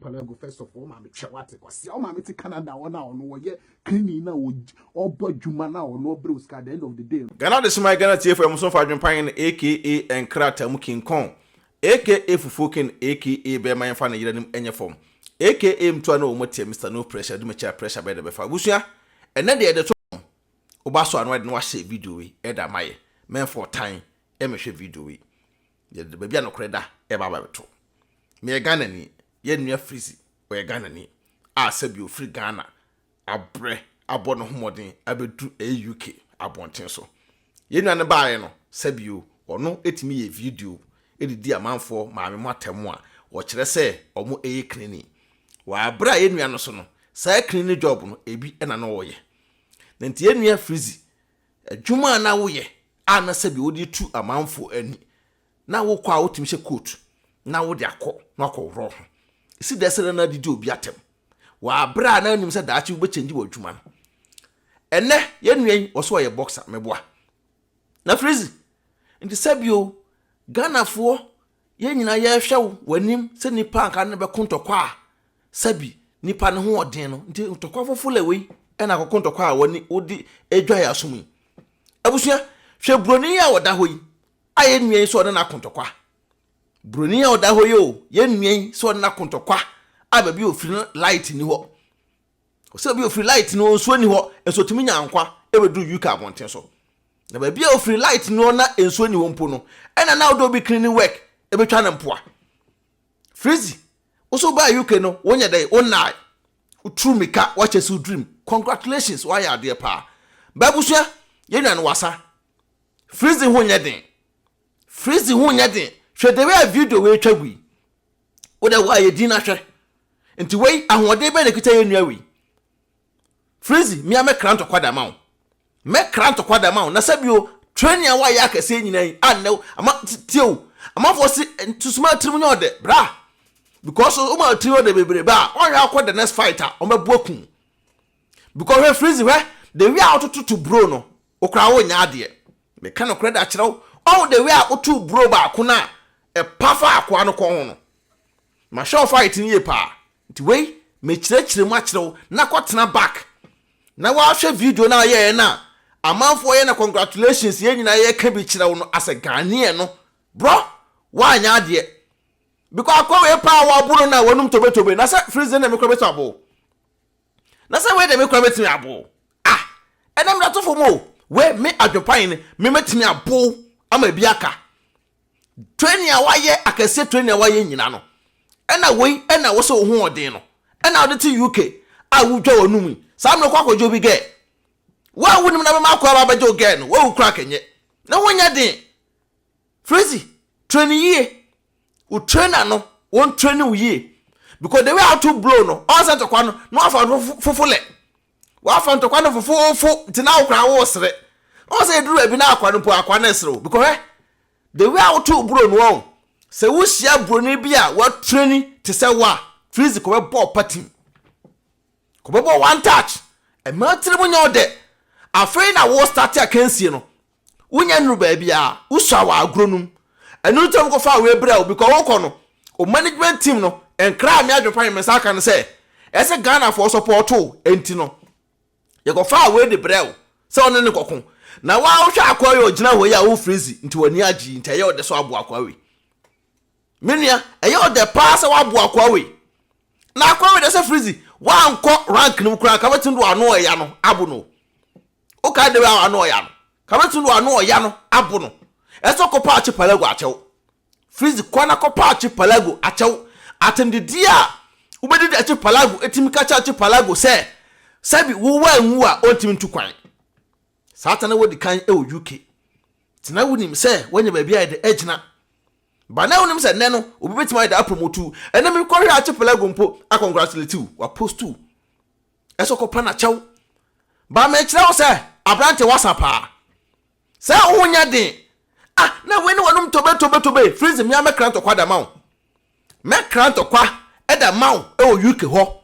Archipelago first of all, Mammy Chawate, because Mammy to Canada or now, no, yeah, cleaning now, or but Jumana or no Bruce at the end of the day. Ghana, this is my Ghana TV from so far, Adwenepahene, aka and Kratam King Kong, aka Foofole, aka Bear My Fan, any form, aka Mtuano, Mr. No Pressure, do my chair pressure by the Befa Busia, and then the other two Obaso and White Wash video, Eda Maye, men for time, MH video. The baby no creda, ever to me a Ghana ni, yen me a Freezy, or Ghana ni, said free Ghana, a bre, a bon of modern, a bedu a UK, a bon tenso. Yen and a buy no, said you, or no, it me a video, it dear man for my matamwa, or should I say, or more a cleaning. Why, bra yen me anosono, say cleaning job no, a be and an oye. Then yen me a Freezy, a Juma na ye, Anna said you would two a man for any. Now wo kwa wotim she coat na wo de akọ na akọ ro isi desere na didi obi atem wa bra na nim se daachi wo be change wo adwuma no enne ye nuen wo so ye boxer meboa na Freezy nti sabio Ghana fo ye nyina ye hwe wanim se nipa anka ne be kontokwa sabi nipa ne ho odin no nti ntokwa Foofole we na akokontokwa woni odi edwa ya somu abusua hwe broni ya woda hoyi aye nuen so na kontokwa broni ya oda hoyo ye nuen so na kontokwa ababi ofiri light ni ho so bi ofiri light no so ni ho enso timi nyankwa ebedu UK abonten so na babi ofiri light no na enso ni ho mpo no ena na odo bi cleaning work ebetwa na mpoa Freezy oso ba UK no wonya dai onna true meka watch us dream congratulations why are there pa babusua ye nwan wasa Freezy ho nya den Freezy hu nya den hwe de we video we twagui wo da wa ye din na hwe nti wei ahode be na kita ye nua wi Freezy mi amekra ntokwa ma wo mekra ntokwa ma wo na sabio training a wa ya akase nyina anne ama tio ama fo si tusuma trim nya ode bra because o ma trim ode bebre ba o ya akọ the next fighter o mabu akun because we Freezy we the we out to bro no okra wo nya ade me kan okra da kyerɛw all the way otu bro ba kuna e pafa akwa no ko ho no ma show fight ni e pa nti wei me kyerɛkyerɛ mu akyerɛw na kwatena back na wa hwɛ video na ye na amanfo ye na congratulations ye nyina ye ka bi kyerɛw no as a Ghanaian no bro wa nya ade because akwa we pa wa buru na wonum tobetobe na say Freezy na me kro beto abo na say we de me kro betimi abo enam na to fo mo we me Adwenepahene me metimi abo ama biaka training a waye akase training a waye nyina no ena wei ena wo so ho odin no ena ode ti UK a wudwa wonum sam no kwakojo bi ge wa wunim na ma akwa ba jo ge no wa ukra kenye na wonya din Freezy training ye u trainer no won training ye because the way how to blow no all set kwa no afa Foofole wa afa ntokwa no fofo ti na ukra wo sere o say duru abi na akwa no po akwa na esero because the way how to bro no on say wo hia bro ni bi a what training to say wa Freezy ko be ball party ko be ball one touch e ma tire mo nya ode afei na wo start akansie no wonya nru ba bi a uswa wa agronum enu tem ko fa we bra because wo ko no o management team no enkra me Adwenepahene me saka no say ese Ghana for support enti no ye ko fa we de bra say on ne kokon na wa hwa akwa yo gina ho ya wo Freezy nti wani agi nti ye ode so abo akwa we menua ye ode pass wa abo akwa we na akwa we de say Freezy wa anko rank nim kura ka betin do ano ya no abo no o ka de wa ano ya no ka betin do ano ya no abo no eso ko pa Archipelago achew Freezy kwana ko pa Archipelago achew atende dia ubedi de Archipelago etimi ka Archipelago say sabi wo wa nwu a ontimi ntukwan Satana wodi kan e UK tina wonim se wanya ba bia de agina ba na wonim se ne no obi betima da promote ene me kwhwe Archipelago mpo a congratulate you wa post tu eso ko pa na chaw ba me kire wo se abrante WhatsApp se wonya den na we ne wonum tobe Freezy me amekra to kwa da mawo me kra to kwa e da mawo e UK ho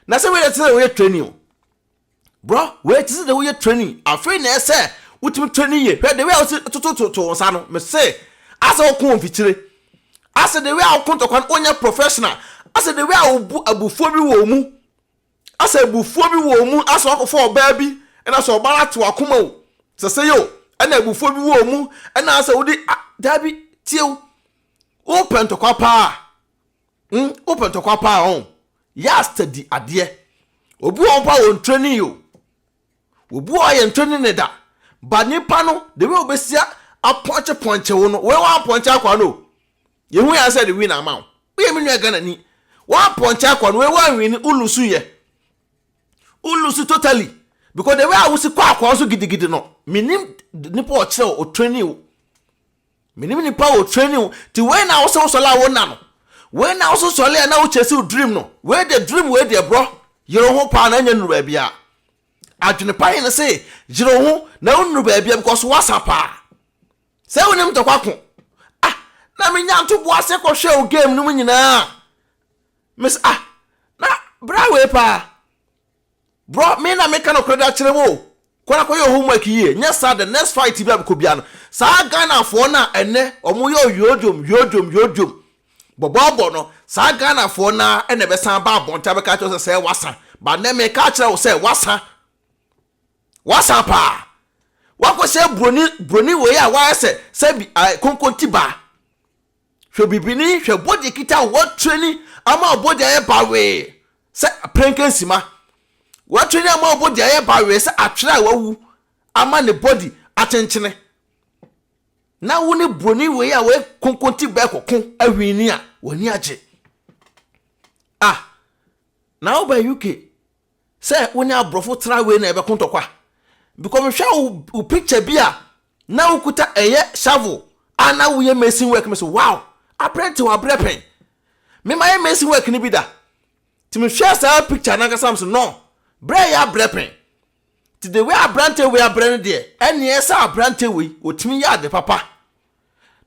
na se we dey tell we training bro wait is the way training afraid na say ultimate training ye the way to sa no me say asa okun fitire asa the way akon to kwan onya professional asa the way abufuo bi wo mu asa abufuo bi wo mu asa akofo oba bi na so oba ato akoma o sese yo na abufuo bi wo mu na asa wodi dabi tiew open to kwapa open to kwapa on ya study ade obi won pa won training yo obi o ye training ne da ba nipa no the way obesia aponche wo no we wan ponche akwa no yehu ya say the win amount we me nua Ghana ni wan ponche akwa no we wan win ulusu ye ulusu totally because the way I was kwa akwa so gidigidi no minim nipa o kire o training o minim nipa o training ti we na wo so la wo na no we na wo so le na wo chase dream no we the dream we the bro yero ho pa na nya nuru ba bia Adwenepahene say jiro ho na nuru ba bia because wasapa say wonim to kwako na me nya nto boase ko hwe o game no nyina miss na bra we pa bro me na me kan okroda kire wo kwana ko yo homework yie nya sa the next fight bi abko bia no sa Ghana fo na ene omo yo yodwom bobo no sa Ghana fo na ene be san ba bonta be ka cho say wasa ba na me ka kire wo say wasa pa wako se broni we ya wa se bi konkonti ba hwe bibini hwe body kita what training ama body aye ba we se prenkensima what training ama body aye ba we se atwera wawu ama ne body atenchene na wo ne broni we ya we konkonti ba kokon ahwini a wani age na wo ba UK se woni abrofo tra we na ebe kontokwa because me hwa picture bia na ukuta eye shovel ana wo ye machine work me so wow apprenti wa brepen me my machine work ni bida ti me hwa sa picture na kasam so no bre ya brepen ti the way abrante we abrene de ene esa abrante we otimi ya de papa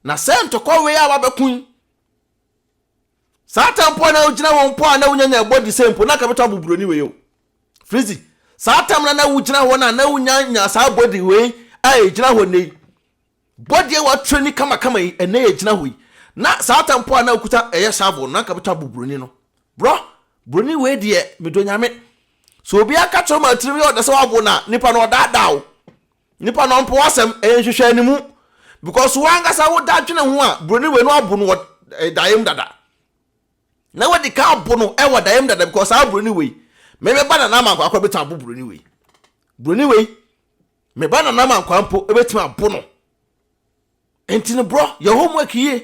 na sento ko we ya babekun satan po na ugina won po na unyanya body sempo na ka beto abuburoni we yo Freezy satam na wugina ho na unyanya sa body we ai gina ho nei body wa training kama yi ene ye gina ho yi na satam po na okuta eye shovel na ka beto abuburoni no bro broni we de medonyame so obi aka cho ma tiri o de se wabo na nipa no dadaw nipa no mpo wasem ehwehwe animu because wanga sa wo dadwene ho a broni we no abo no dayem dada na wadi ka abo no e wa dayem dada because a broni we me bana na ma akwa betan abo broni we me bana na ma akwa mpo e betima abo no entine bro your homework here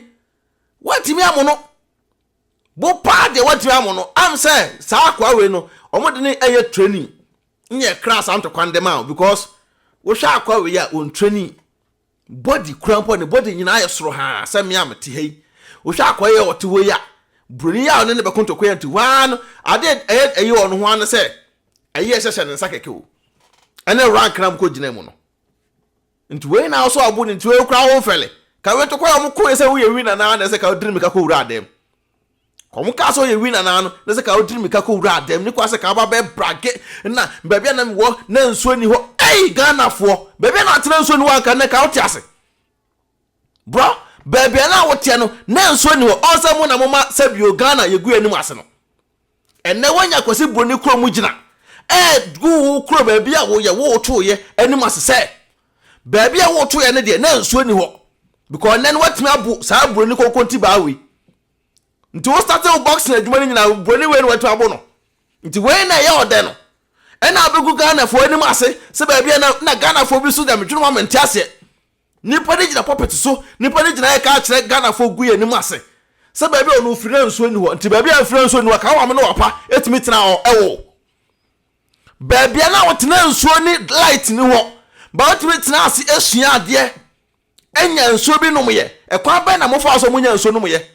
what mi amono bo pa de what mi amono am say sa akwa we no omode ne eye training nye class am to kwandem out because wo hwa akwa we ya on training body cramp ne body nyina aye soro ha say me am te hei wo hwa akwa ye ote wo ya broni ya ne be konto ko yanti wan ade eye ono ho an say eye hye ne nsakeke o ene rank ram ko gina mu no nti we na so abu nti we kra wo fele ka we to ko am ko say wo ye wina na say ka dream ka ko wura adem komu ka so ye wina na no say ka wo dream ka ko wura adem ni kwa say ka ba be brage na bebia na wo na nsuo ni ho Ghana fo bebia na tena nsuo ni wa ka na ka wo tiase bro bebia na wo tie no na nsuo ni ho onsa na moma sabio Ghana ye gu anim ase no enne wanya kwasi broni kro mu gina gu kro bebia wo ye wo to ye anim ase say bebia wo to ye ne de na nsuo ni ho because then what me abu sa broni konkonti ba we nti wo start o box na adwuma ni nyina broni we no watu abo no nti we na ye ode no ena abegu Ghana fo anim ase se bebia na Ghana fo bi so da metwunu ma menti ase nipa de gina puppet so nipa de gina ka kire Ghana fo gu anim ase se bebia onu fire nsuo ni ho nti bebia fire nsuo ni ho ka wa me no wapa etimi tena o ewo bebia na wotena nsuo ni light ni ho ba wotimi tena ase esua ade enya nsuo bi nom ye ekwa ba na mofa so munya nsuo nom ye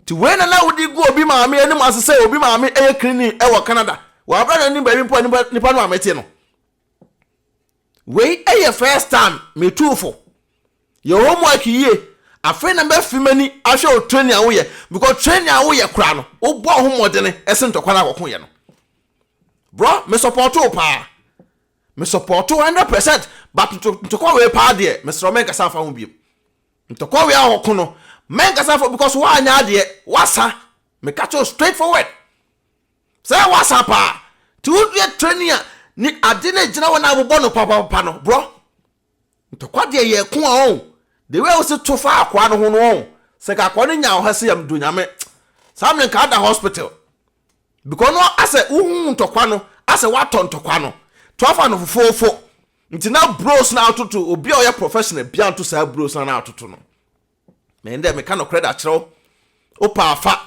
ti we na wodi gu obi maame anim ase se obi maame eye clinic ewo Canada wa bra na ni ba mpo nipa no amete no we eye first time me tufo your homework ye afi na ba fimani ahwe o training awo ye because training awo ye kura no wo bo ho modene ese ntokwa na akoko ye no bro me support o pa me support 100% but ntokwa we pa de me sro men kasa fa ho biem ntokwa we ahoko no men kasa fa because wa anya de wasa Me catch you straightforward. Say what's up, to get training ni adine jina wana abono papa no bro. Ntokwa de ye ko on. The way we say to far akwa no ho no. Se ka akwa no nya o hase yam do nyame. Sam ne ka da hospital. Because no ase uhu ntokwa no, ase wato ntokwa no. To afa no fofofo. Nti na bros na atoto obi o ye professional bia nto sa bros na atoto no. Me ndem me ka no credit akiro. Opa afa.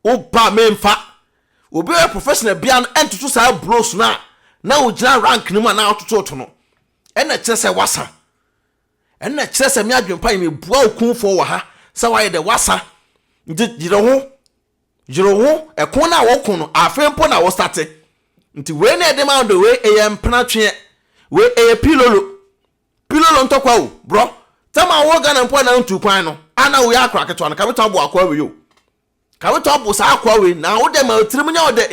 Opa memfa. Obi o ye professional bia nto sa bros na ojina rank ni ma na atoto to no. Ena kire se wasa. Ena kire se me adwenpan me bua okunfo wo ha. Se wa ye de wasa. Nti jiro ho ekon na wo kun no afempo na wo starte. Nti we na edem out the way mpena twe. We pilolo ntokwa wo bro. Tama wo ga na mpo na ntu kwan no. Ana wo ya akra keto na ka beto abo akwa we yo. Ka beto abo sa akwa we na wo de ma otirim nya wo de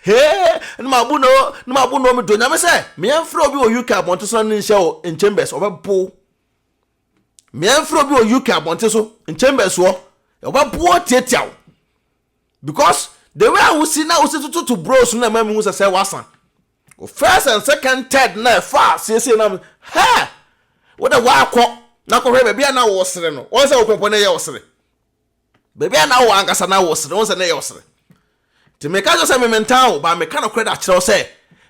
he ma bu no me do nya me se me enfro obi wo UK abonte so na nhyɛ wo in chambers obebo. Me enfro obi wo UK abonte so in chambers wo obebo tietiaw. Because the way I will see now to bros na mama hu say wasa. First and second third na far say na ha what the wa akọ na kọ hwe bia na wo sere no won say okpompo na ye wo sere bia na wo ankasa na wo sere won say na ye wo sere ti me ka jo say me mental ba me ka no credit akire say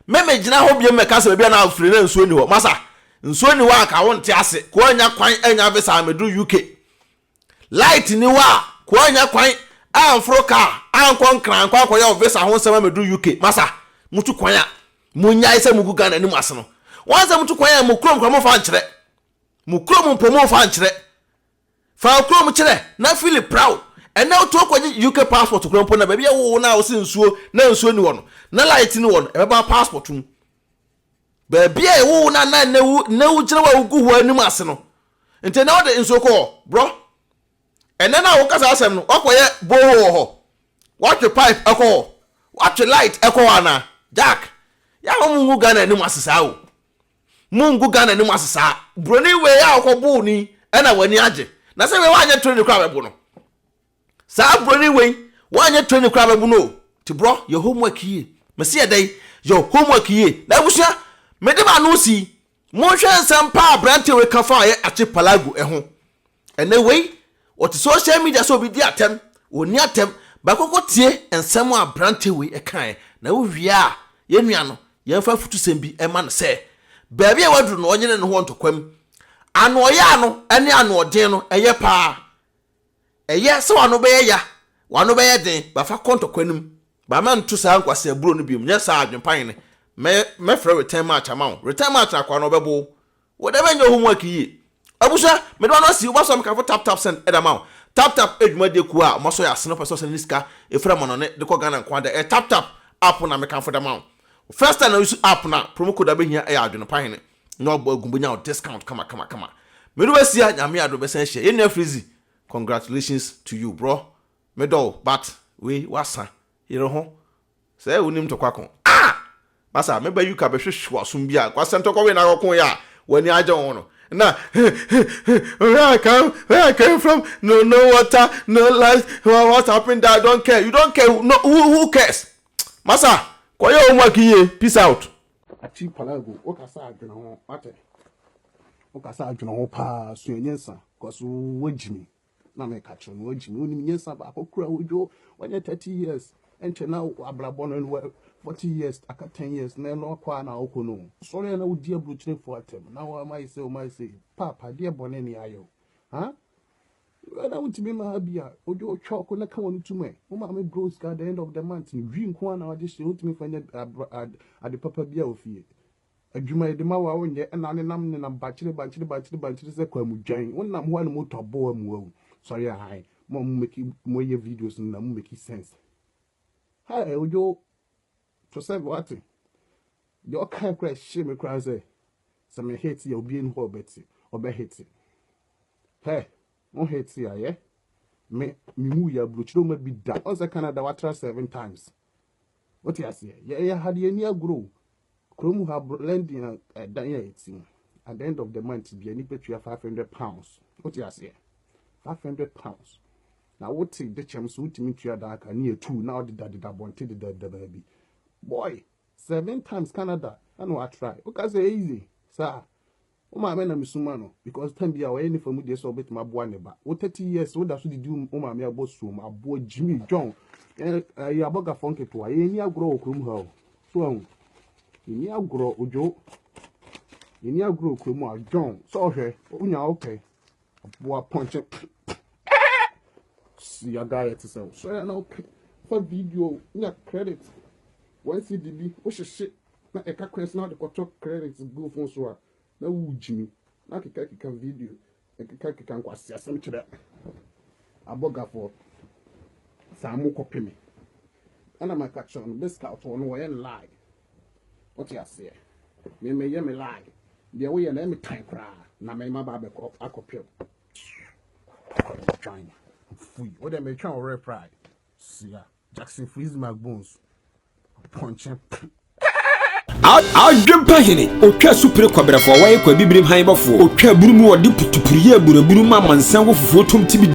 me gina ho bia me ka say bia na afiri na nsuo ni ho masa nsuo ni wa ka won te ase ko anya kwan anya visa me do UK light ni wa ko anya kwan amfro ka ankon kran kwa kwa ya visa ho nsema me do UK masa mutu kwan a munyai se mugu Ghana ni mu ase no wanza mutu kwan a mu krom kwa mo fa nkyere mu krom mpo mo fa nkyere fa krom kyere na feel proud and now to kwa UK passport krom mpo na ba bia wo na wo se nsuo na nsuo ni wo no na light ni wo no e ba passport mu ba bia wo na wu kyere wa ugu ho ani mu ase no ente na wo de nsuo ko bro and then I kasa asem no okoye boho ho watch your pipe eko watch your light eko ana jack ya mungu Ghana ni masisa o mungu Ghana ni masisa broni we ya okobu ni na wani age na se we wanye training kra bebu no sa broni we wanye training kra bebu no ti bro your homework here me see dey your homework here na busia me de ma no si mo hwe nsem pa brante we kafa ye ache palago eho ene we what social media so bi di atem oni atem ba kokko tie ensem a brante we e kan na wo wia ye nua no ye fa futu sembi e ma no se ba bia wadru no onyene ne ho ntokwam ano oya no ene ano odin no eye pa eye se wano be ya wano be den ba fa kontokwanum ba ma ntu sa nkwase aburo no biom nya sa adwenpan ne me frɛ return match amount return match akwa no bebo wo de benyo homework yi abusa me do no si wo so me ka tap send edamount tap edwuma de ku a mo so ya seno person send niska e fra mo no ne de ko Ghana kwa de tap app na me kan for amount first time I use app na promo code abehia e Adwenepahene no agumbunya discount kama me do besia nyame ado besen hye ye na Freezy congratulations to you bro me do but we wasa yero ho say unim to kwakon basa me ba yuka be hwehwe asum bia kwasem to ko we na kokon ya wani aje won no na where I came from no water no light what happened I don't care you don't care no who cares masa ko ye homework here peace out achi palago o ka sa adwene ho mate o ka sa adwene ho pa so nyensa ko so wajimi na me ka cho no wajimi onim nyensa ba akokura ojo wanye 30 years ente na abrabo no 40 years aka 10 years na no kwa na okono sorry na udi abruchire for atem na wa mai say papa de bone ni ayo ha na utimi ma bia ojo choko na ka wonu tume o ma me bros at the end of the month ni wi nko na wade she utimi fanya ade papa bia ofie adwuma de ma wa wonye na ne nam ne na bachire se kwa mudwan wonnam ho na moto bo amu sorry hi mo make videos na mo make sense hi ojo to say what your kind crash shame cry say some hate you be in ho beti obe hate hey on hate ya yeah me mu ya bluchiro ma bi da on say Canada watra 7 times what you say ya had ye near grow krom have lending dan ya 18 at the end of the month be any pay £500 what you say £500 na what the chance ultimate ya da ka near 2 now the bonte the baby boy 7 times Canada and what try okay say easy sir o ma me na misumano because time bia we any for mu dey so bet ma boa ne ba o 30 years o da so di o ma me abosu ma abo Jimmy John ya aboga funky to a ni agro okrum ha so ahun ni agro ojo ni agro okrum a John so hwe unya okay boa punch see your guy to say so na okay for video nya credit one CDB o shit na e ka kwes na de ko credit go phone so na wu Jimmy na keka video keka nkwasi asem kire aboga for samu kopimi ana makacho no discount on wo yen lie what you say me ye me lie dia we ye na me time kra na me ma ba be ko akopio China fui o dem me twa o pride see Jackson Freezy Macbonɛs punching Adwenepahene otwa supre kwabrafo waye kwa bibrim han bafo otwa burumu wode putupuriye buraburu ma mansan wo fufuo tom tibi